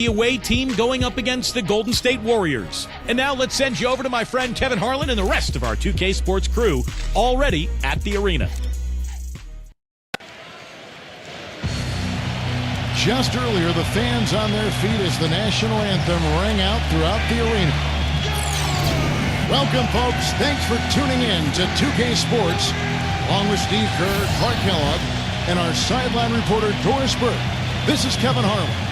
The away team going up against the Golden State Warriors. And now let's send you over to my friend Kevin Harlan and the rest of our 2K Sports crew already at the arena. Just earlier, the fans on their feet as the national anthem rang out throughout the arena. Welcome, folks. Thanks for tuning in to 2K Sports, along with Steve Kerr, Clark Kellogg, and our sideline reporter, Doris Burke. This is Kevin Harlan.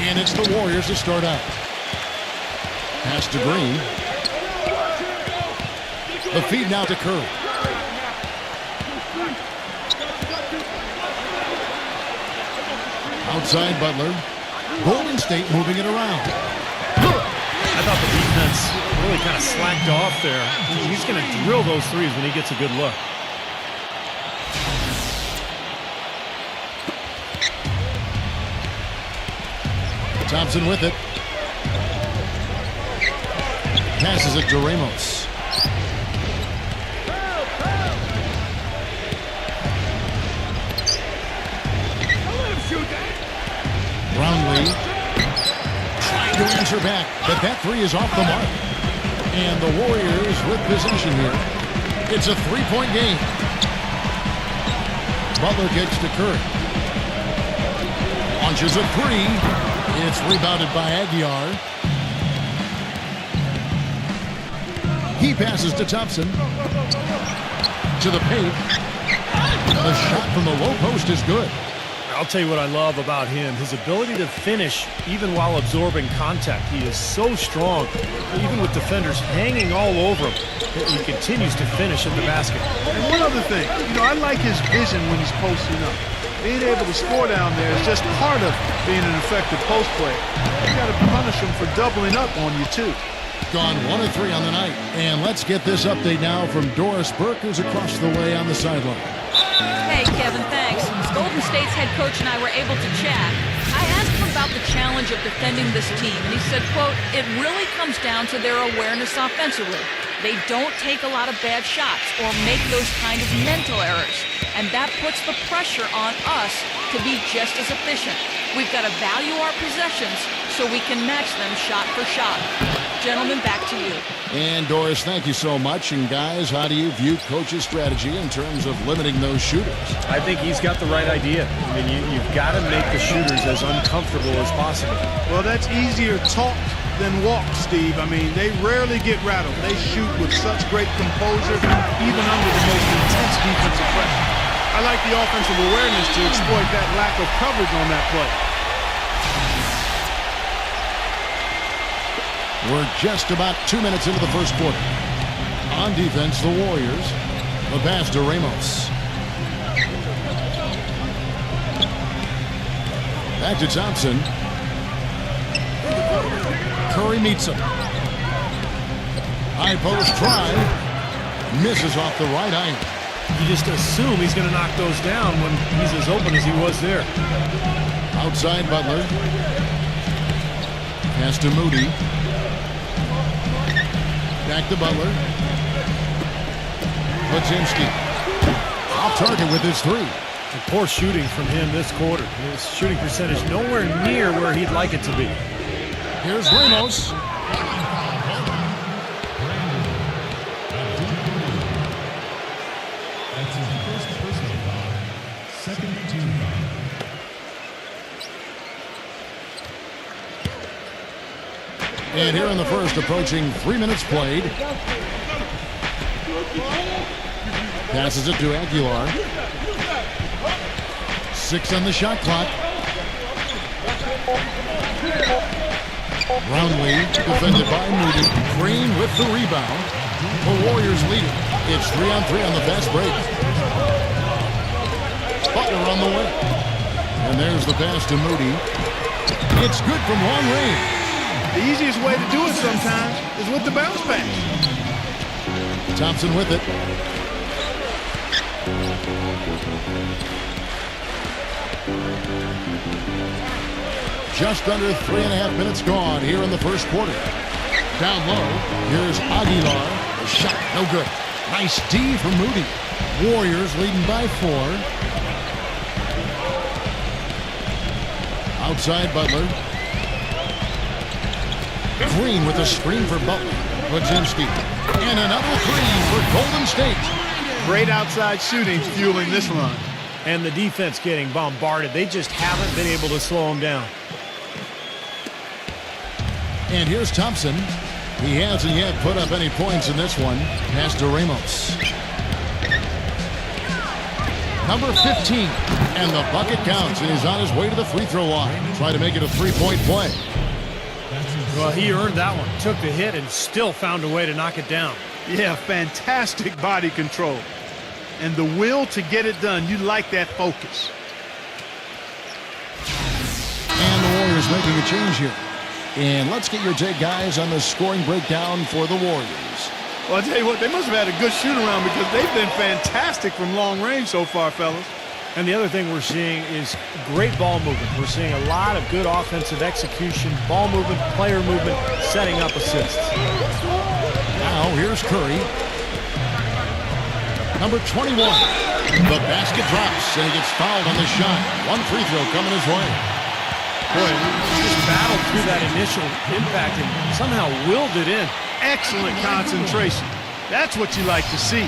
And it's the Warriors to start out. Pass to Green. The feed now to Curry. Outside Butler. Golden State moving it around. I thought the defense really kind of slacked off there. He's going to drill those threes when he gets a good look. Thompson with it. Passes it to Ramos. Brownlee trying to answer back, but that three is off the mark. And the Warriors with possession here. It's a three-point game. Butler gets to Curry. Launches a three. It's rebounded by Aguiar. He passes to Thompson. To the paint. The shot from the low post is good. I'll tell you what I love about him. His ability to finish even while absorbing contact. He is so strong. Even with defenders hanging all over him, he continues to finish at the basket. And one other thing, I like his vision when he's posting up. Being able to score down there is just part of being an effective post player. You got to punish him for doubling up on you, too. Gone 1 of 3 on the night. And let's get this update now from Doris Burke, who's across the way on the sideline. Hey, Kevin, thanks. Golden State's head coach and I were able to chat. I asked him about the challenge of defending this team, and he said, quote, it really comes down to their awareness offensively. They don't take a lot of bad shots or make those kind of mental errors. And that puts the pressure on us to be just as efficient. We've got to value our possessions so we can match them shot for shot. Gentlemen, back to you. And Doris, thank you so much. And guys, how do you view Coach's strategy in terms of limiting those shooters? I think he's got the right idea. I mean, you've got to make the shooters as uncomfortable as possible. Well, that's easier talk than walk, Steve. I mean, they rarely get rattled. They shoot with such great composure, even under the most intense defensive pressure. I like the offensive awareness to exploit that lack of coverage on that play. We're just about 2 minutes into the first quarter. On defense, the Warriors. The pass to Ramos. Back to Thompson. Curry meets him. High post try. Misses off the right iron. You just assume he's going to knock those down when he's as open as he was there. Outside Butler. Pass to Moody. Back to Butler. Puczynski. Off target with his three. And poor shooting from him this quarter. His shooting percentage nowhere near where he'd like it to be. Here's Ramos. That's his first personal foul. Second team foul. And here in the first, approaching 3 minutes played. Passes it to Aguilar. 6 on the shot clock. Brownlee defended by Moody. Green with the rebound. The Warriors lead it. It's 3-on-3 on the fast break. Butler on the way. And there's the pass to Moody. It's good from long range. The easiest way to do it sometimes is with the bounce pass. Thompson with it. Just under 3.5 minutes gone here in the first quarter. Down low, here's Aguilar. The shot, no good. Nice D from Moody. Warriors leading by 4. Outside Butler. Green with a screen for Butler. Wojcicki. And another 3 for Golden State. Great outside shooting fueling this run. And the defense getting bombarded. They just haven't been able to slow him down. And here's Thompson. He hasn't yet put up any points in this one. Pass to Ramos. Number 15. And the bucket counts, and he's on his way to the free throw line. Try to make it a 3-point play. Well, he earned that one. Took the hit and still found a way to knock it down. Yeah, fantastic body control. And the will to get it done. You like that focus. And the Warriors making a change here. And let's get your take, guys, on the scoring breakdown for the Warriors. Well, I'll tell you what, they must have had a good shoot-around because they've been fantastic from long range so far, fellas. And the other thing we're seeing is great ball movement. We're seeing a lot of good offensive execution, ball movement, player movement, setting up assists. Now, here's Curry. Number 21. The basket drops, and he gets fouled on the shot. One free throw coming his way. Boy, he just battled through that initial impact and somehow willed it in. Excellent concentration. That's what you like to see.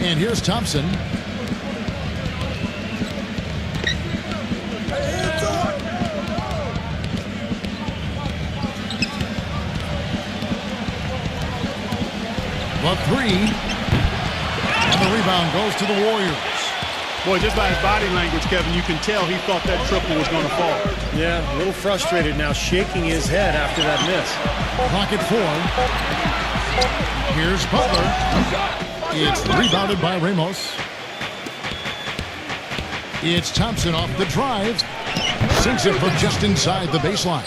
And here's Thompson. The 3. And the rebound goes to the Warriors. Boy, just by his body language, Kevin, you can tell he thought that triple was going to fall. Yeah, a little frustrated now, shaking his head after that miss. Clock at 4. Here's Butler. It's rebounded by Ramos. It's Thompson off the drive. Sinks it from just inside the baseline.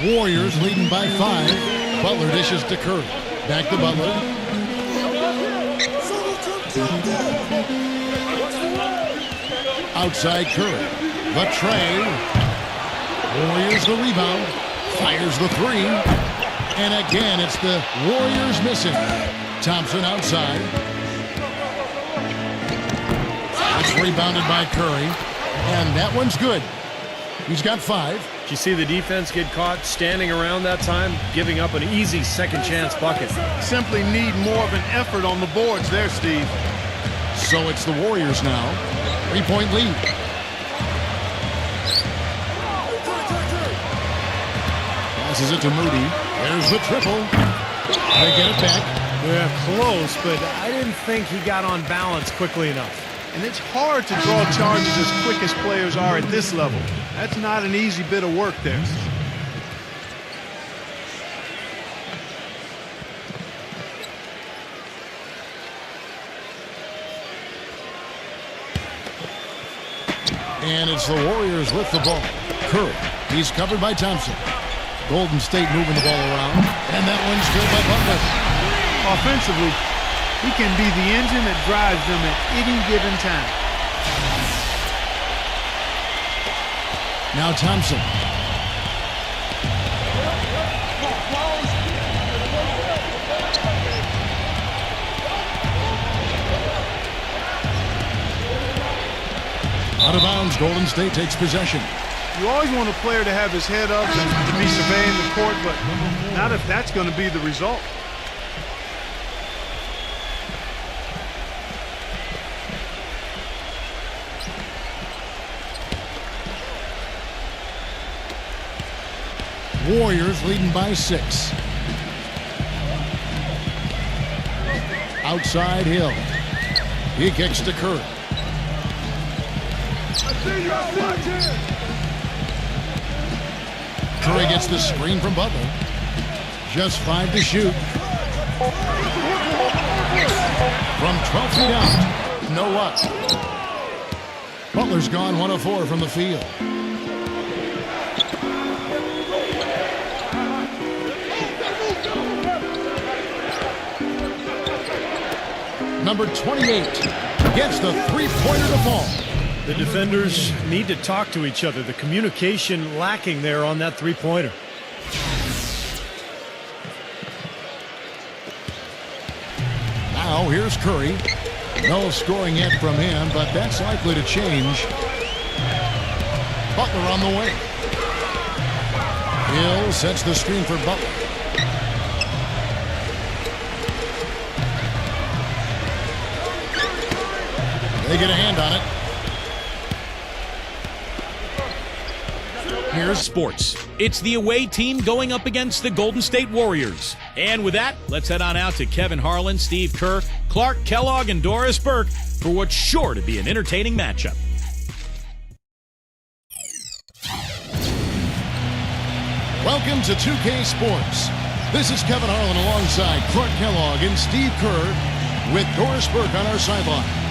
Warriors leading by 5. Butler dishes to Curry. Back to Butler. Outside Curry. The tray. Warriors the rebound. Fires the 3. And again, it's the Warriors missing. Thompson outside. It's rebounded by Curry. And that one's good. He's got 5. Did you see the defense get caught standing around that time, giving up an easy second chance bucket? Simply need more of an effort on the boards there, Steve. So it's the Warriors now. 3-point lead. Passes it to Moody. There's the triple. They get it back. Yeah, close, but I didn't think he got on balance quickly enough. And it's hard to draw charges as quick as players are at this level. That's not an easy bit of work there. And it's the Warriors with the ball. Curry. He's covered by Thompson. Golden State moving the ball around. And that one's good by Butler. Offensively, he can be the engine that drives them at any given time. Now Thompson. Out of bounds, Golden State takes possession. You always want a player to have his head up and to be surveying the court, but not if that's going to be the result. Warriors leading by 6. Outside Hill. He kicks to Curry. Curry gets the screen from Butler. Just 5 to shoot. From 12 feet out. No luck. Butler's gone 1 of 4 from the field. Number 28 gets the three-pointer to fall. The defenders need to talk to each other. The communication lacking there on that three-pointer. Now here's Curry. No scoring yet from him, but that's likely to change. Butler on the way. Hill sets the screen for Butler. They get a hand on it. Here's sports. It's the away team going up against the Golden State Warriors. And with that, let's head on out to Kevin Harlan, Steve Kerr, Clark Kellogg, and Doris Burke for what's sure to be an entertaining matchup. Welcome to 2K Sports. This is Kevin Harlan alongside Clark Kellogg and Steve Kerr with Doris Burke on our sideline.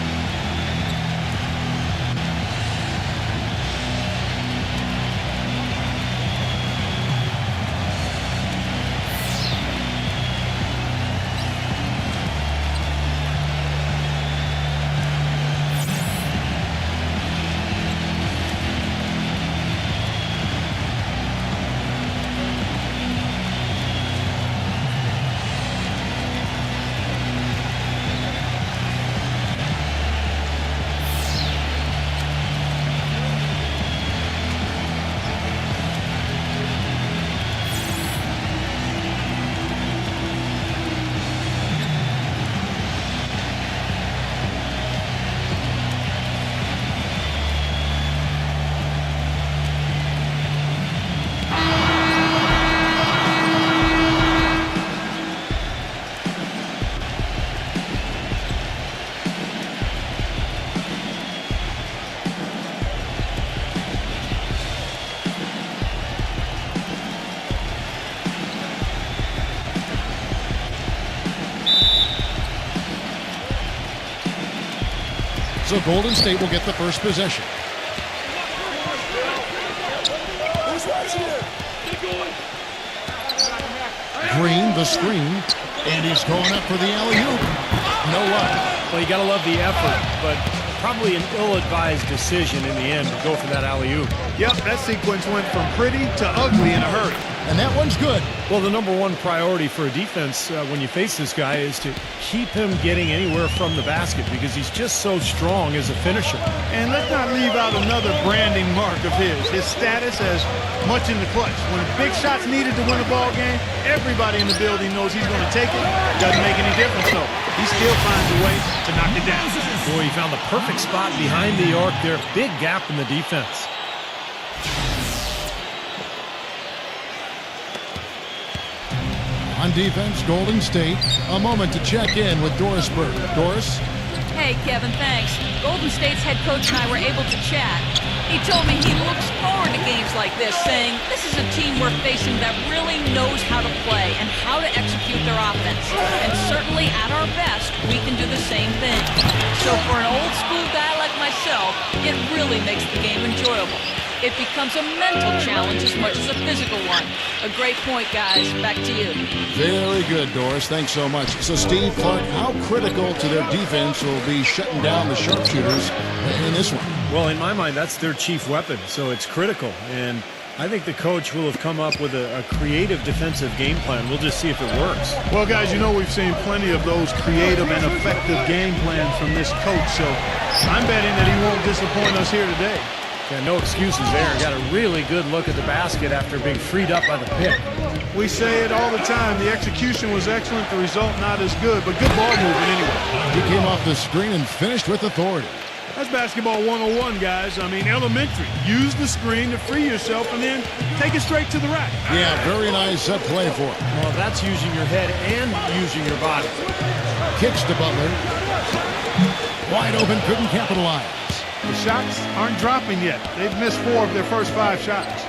So Golden State will get the first possession. Green, the screen, and he's going up for the alley-oop. No luck. Well, you got to love the effort, but probably an ill-advised decision in the end to go for that alley-oop. Yep, that sequence went from pretty to ugly in a hurry. And that one's good. Well, the number one priority for a defense when you face this guy is to keep him getting anywhere from the basket because he's just so strong as a finisher. And let's not leave out another branding mark of his status as much in the clutch. When a big shot's needed to win a ball game, everybody in the building knows he's going to take it. Doesn't make any difference, though. He still finds a way to knock it down. Boy, he found the perfect spot behind the arc there. Big gap in the defense. On defense, Golden State. A moment to check in with Doris Burke. Doris? Hey, Kevin, thanks. Golden State's head coach and I were able to chat. He told me he looks forward to games like this, saying this is a team we're facing that really knows how to play and how to execute their offense. And certainly at our best, we can do the same thing. So for an old school guy like myself, it really makes the game enjoyable. it becomes a mental challenge as much as a physical one. A great point, guys. Back to you. Very good, Doris. Thanks so much. So, Steve, Clark, how critical to their defense will be shutting down the sharpshooters in this one? Well, in my mind, that's their chief weapon, so it's critical. And I think the coach will have come up with a creative defensive game plan. We'll just see if it works. Well, guys, you know we've seen plenty of those creative and effective game plans from this coach, so I'm betting that he won't disappoint us here today. Yeah, no excuses there. Got a really good look at the basket after being freed up by the pick. We say it all the time. The execution was excellent, the result not as good, but good ball movement anyway. He came off the screen and finished with authority. That's basketball 101, guys. I mean, elementary. Use the screen to free yourself and then take it straight to the rack. Yeah, very nice set play for him. Well, that's using your head and using your body. Kicks to Butler. Wide open, couldn't capitalize. The shots aren't dropping yet. They've missed 4 of their first 5 shots.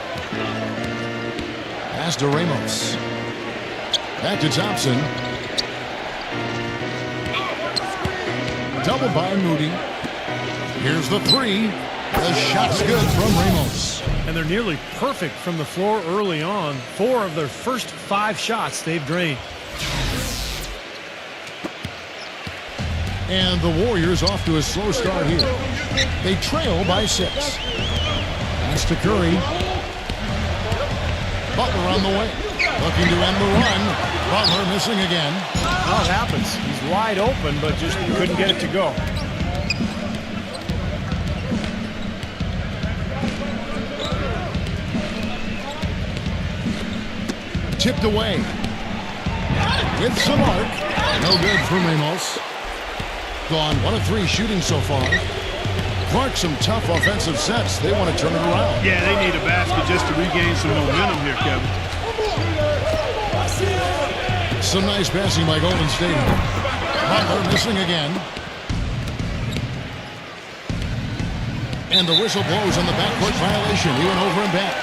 Pass to Ramos. Back to Thompson. Double by Moody. Here's the 3. The shot's good from Ramos. And they're nearly perfect from the floor early on. 4 of their first 5 shots they've drained. And the Warriors off to a slow start here. They trail by 6. Pass to Curry. Butler on the way. Looking to end the run. Butler missing again. Oh, it happens. He's wide open, but just couldn't get it to go. Tipped away. With some arc. No good for Ramos. Gone 1 of 3 shooting so far. Clark, some tough offensive sets. They want to turn it around. Yeah, they need a basket just to regain some momentum here, Kevin. Some nice passing by Golden State. Butler missing again. And the whistle blows on the backcourt violation. He went over and back.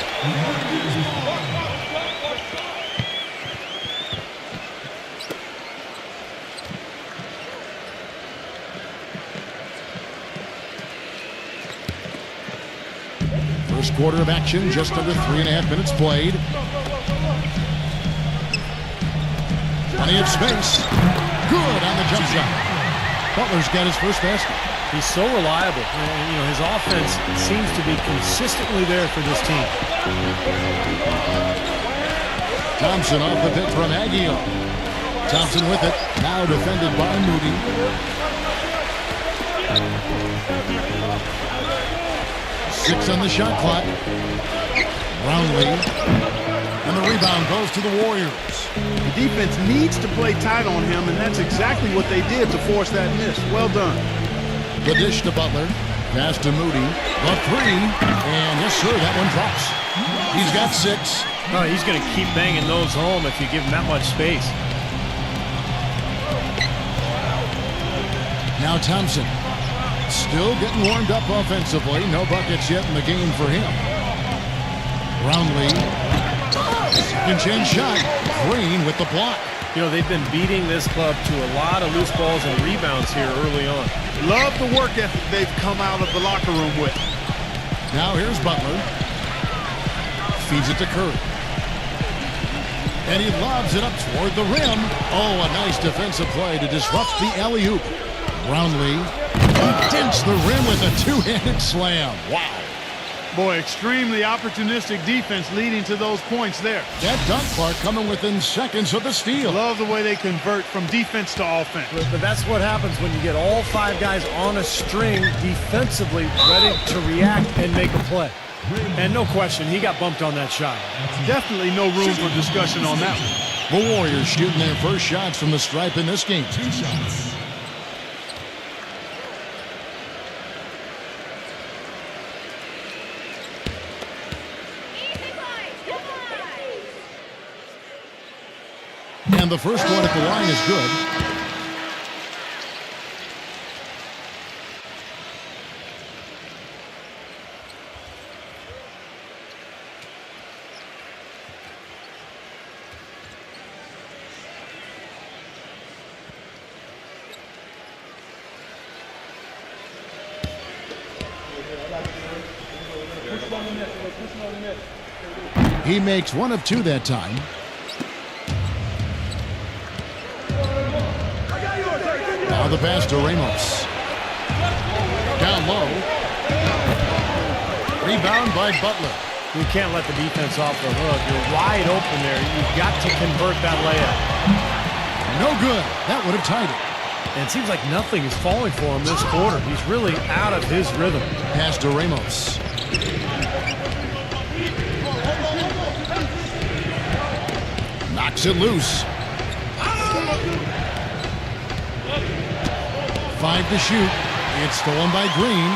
First quarter of action, just under 3.5 minutes played. Plenty of space. Good on the jump shot. Butler's got his first basket. He's so reliable. And, you know, his offense seems to be consistently there for this team. Thompson off the pick from Aguilar. Thompson with it. Now defended by Moody. Six on the shot clock. Brownlee. And the rebound goes to the Warriors. The defense needs to play tight on him, and that's exactly what they did to force that miss. Well done. The dish to Butler. Pass to Moody. The 3. And yes, sir, that one drops. He's got 6. Oh, he's going to keep banging those home if you give him that much space. Now Thompson. Still getting warmed up offensively. No buckets yet in the game for him. Brownlee. Second chance shot. Green with the block. You know, they've been beating this club to a lot of loose balls and rebounds here early on. Love the work ethic they've come out of the locker room with. Now here's Butler. Feeds it to Curry. And he lobs it up toward the rim. Oh, a nice defensive play to disrupt the alley-oop. Brownlee dents the rim with a two-handed slam. Wow. Boy, extremely opportunistic defense leading to those points there. That dunk, Clark, coming within seconds of the steal. Love the way they convert from defense to offense. But that's what happens when you get all 5 guys on a string defensively ready to react and make a play. And no question, he got bumped on that shot. Definitely no room for discussion on that one. The Warriors shooting their first shots from the stripe in this game. 2 shots. And the first one at the line is good. He makes one of two that time. Now the pass to Ramos. Down low. Rebound by Butler. You can't let the defense off the hook. You're wide open there. You've got to convert that layup. No good. That would have tied it. And it seems like nothing is falling for him this quarter. He's really out of his rhythm. Pass to Ramos. Knocks it loose. 5 to shoot. It's stolen by Green.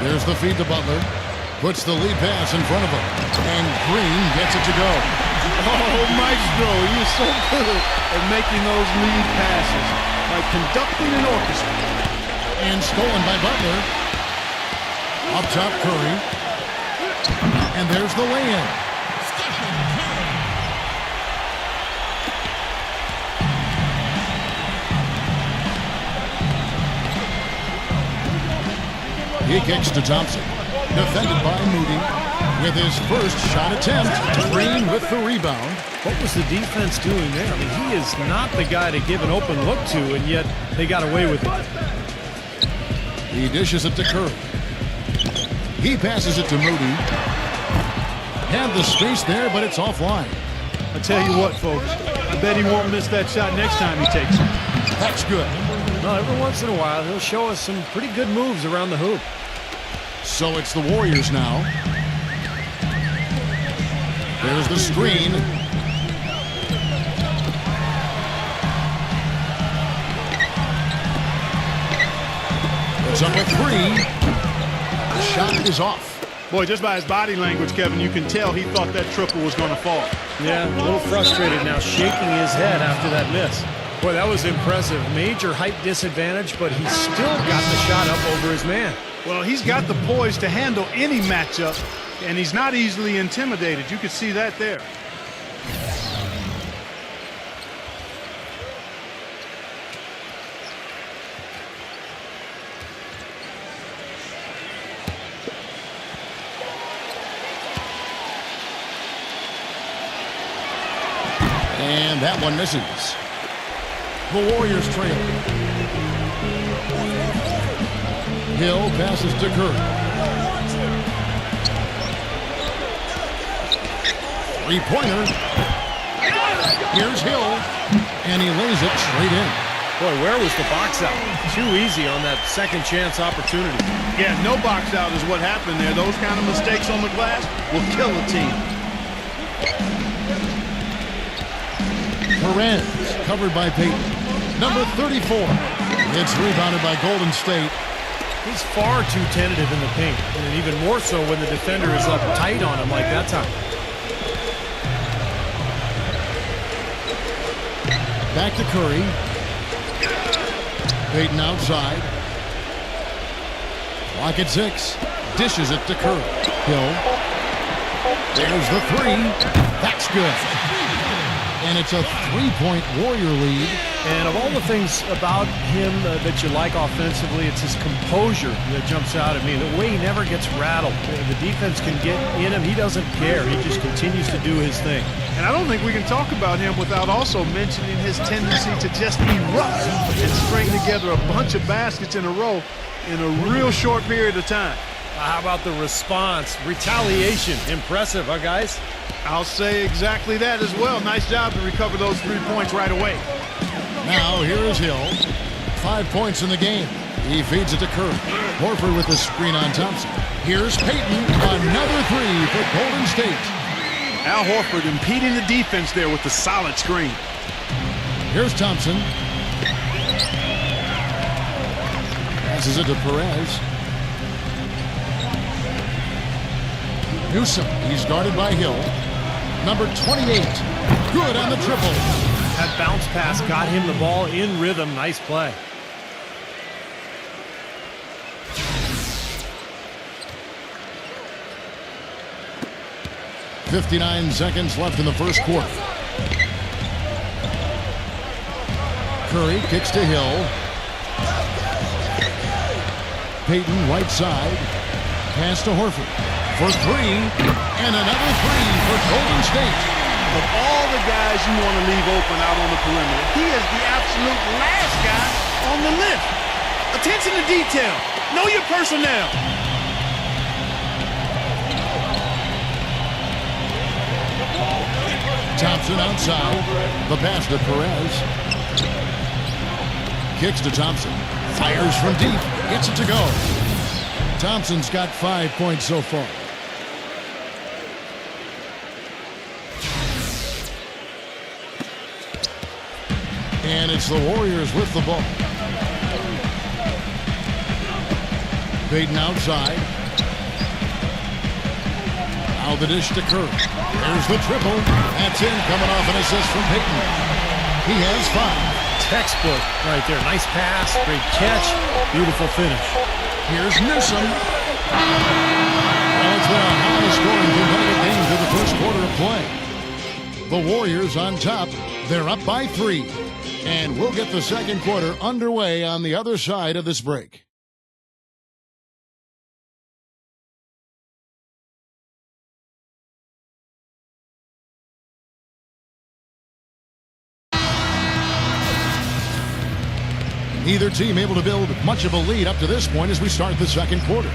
There's the feed to Butler. Puts the lead pass in front of him. And Green gets it to go. Oh, Maestro, you're so good at making those lead passes. Like conducting an orchestra. And stolen by Butler. Up top, Curry. And there's the lay-in. He kicks to Thompson. Defended by Moody. With his first shot attempt. Green with the rebound. What was the defense doing there? I mean, he is not the guy to give an open look to, and yet they got away with it. He dishes it to Curry. He passes it to Moody. Had the space there, but it's offline. I tell you what, folks, I bet he won't miss that shot next time he takes it. That's good. No, every once in a while, he'll show us some pretty good moves around the hoop. So it's the Warriors now. There's the screen. It's up a 3. The shot is off. Boy, just by his body language, Kevin, you can tell he thought that triple was going to fall. Yeah, a little frustrated now, shaking his head after that miss. Boy, that was impressive. Major height disadvantage, but he still got the shot up over his man. Well, he's got the poise to handle any matchup, and he's not easily intimidated. You could see that there. And that one misses. The Warriors trail. Hill passes to Curry. Three-pointer. Here's Hill. And he lays it straight in. Boy, where was the box out? Too easy on that second chance opportunity. Yeah, no box out is what happened there. Those kind of mistakes on the glass will kill a team. Perez, covered by Peyton. Number 34. It's rebounded by Golden State. He's far too tentative in the paint, and even more so when the defender is up tight on him like that time. Back to Curry. Peyton outside. Clock at 6. Dishes it to Curry. Hill. There's the 3. That's good. And it's a 3-point Warrior lead. And of all the things about him that you like offensively, it's his composure that jumps out at me. The way he never gets rattled. The defense can get in him. He doesn't care. He just continues to do his thing. And I don't think we can talk about him without also mentioning his tendency to just erupt and string together a bunch of baskets in a row in a real short period of time. How about the response? Retaliation. Impressive, huh, guys? I'll say exactly that as well. Nice job to recover those 3 points right away. Now here is Hill. 5 points in the game. He feeds it to Curry. Horford with the screen on Thompson. Here's Peyton. Another 3 for Golden State. Al Horford impeding the defense there with the solid screen. Here's Thompson. Passes it to Perez. Newsom. He's guarded by Hill. Number 28. Good on the triple. That bounce pass got him the ball in rhythm. Nice play. .59 seconds left in the first quarter. Curry kicks to Hill. Payton right side. Pass to Horford for three. And another three for Golden State. Of all the guys you want to leave open out on the perimeter, he is the absolute last guy on the list. Attention to detail. Know your personnel. Thompson outside. The pass to Perez. Kicks to Thompson. Fires from deep. Gets it to go. Thompson's got 5 points so far. And it's the Warriors with the ball. Payton outside. Now the dish to Curry. There's the triple. That's in, coming off an assist from Payton. He has 5. Textbook right there. Nice pass, great catch, beautiful finish. Here's Newsom. Well, it's been a high-scoring competitive game through the first quarter of play. The Warriors on top. They're up by 3. And we'll get the second quarter underway on the other side of this break. Neither team able to build much of a lead up to this point as we start the second quarter.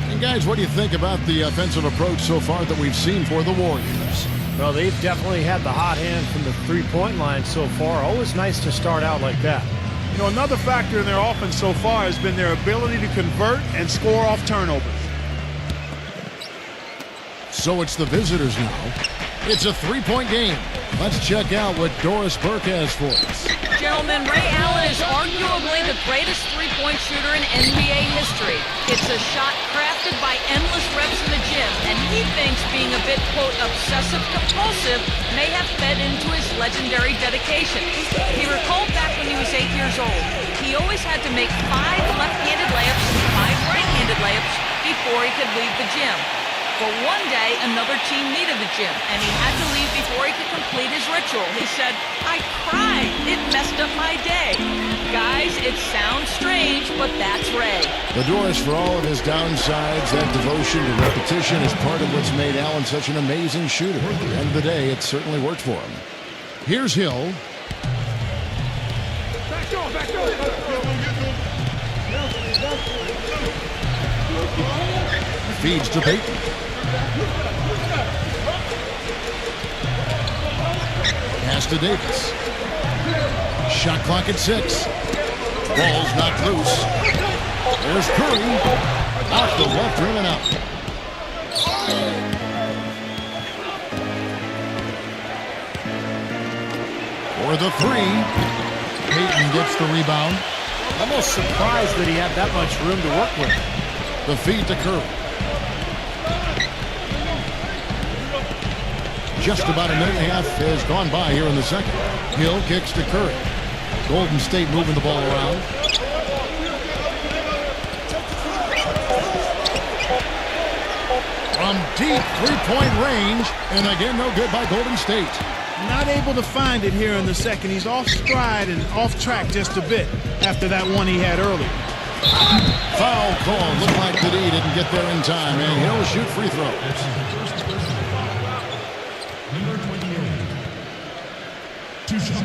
And guys, what do you think about the offensive approach so far that we've seen for the Warriors? Well, they've definitely had the hot hand from the three-point line so far. Always nice to start out like that. You know, another factor in their offense so far has been their ability to convert and score off turnovers. So it's the visitors now. It's a three-point game. Let's check out what Doris Burke has for us. Gentlemen, Ray Allen is arguably the greatest three-point shooter in NBA history. It's a shot crafted by endless reps in the gym, and he thinks being a bit, quote, obsessive-compulsive may have fed into his legendary dedication. He recalled back when he was 8 years old. He always had to make 5 left-handed layups and 5 right-handed layups before he could leave the gym. But one day, another team needed the gym, and he had to leave before he could complete his ritual. He said, "I cried. It messed up my day." Guys, it sounds strange, but that's Ray. The Doris, for all of his downsides, that devotion to repetition is part of what's made Allen such an amazing shooter. At the end of the day, it certainly worked for him. Here's Hill. Feeds to Payton. Pass to Davis. Shot clock at 6. Ball's knocked loose. There's Curry. Off the left rim and out. For the 3. Payton gets the rebound. Almost surprised that he had that much room to work with. The feed to Curry. Just about a minute and a half has gone by here in the second. Hill kicks to Curry. Golden State moving the ball around. From deep three-point range, and again, no good by Golden State. Not able to find it here in the second. He's off stride and off track just a bit after that one he had early. Foul call. Looked like the D didn't get there in time, and he'll shoot free throws. Number 28. 2 shots.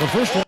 The first one.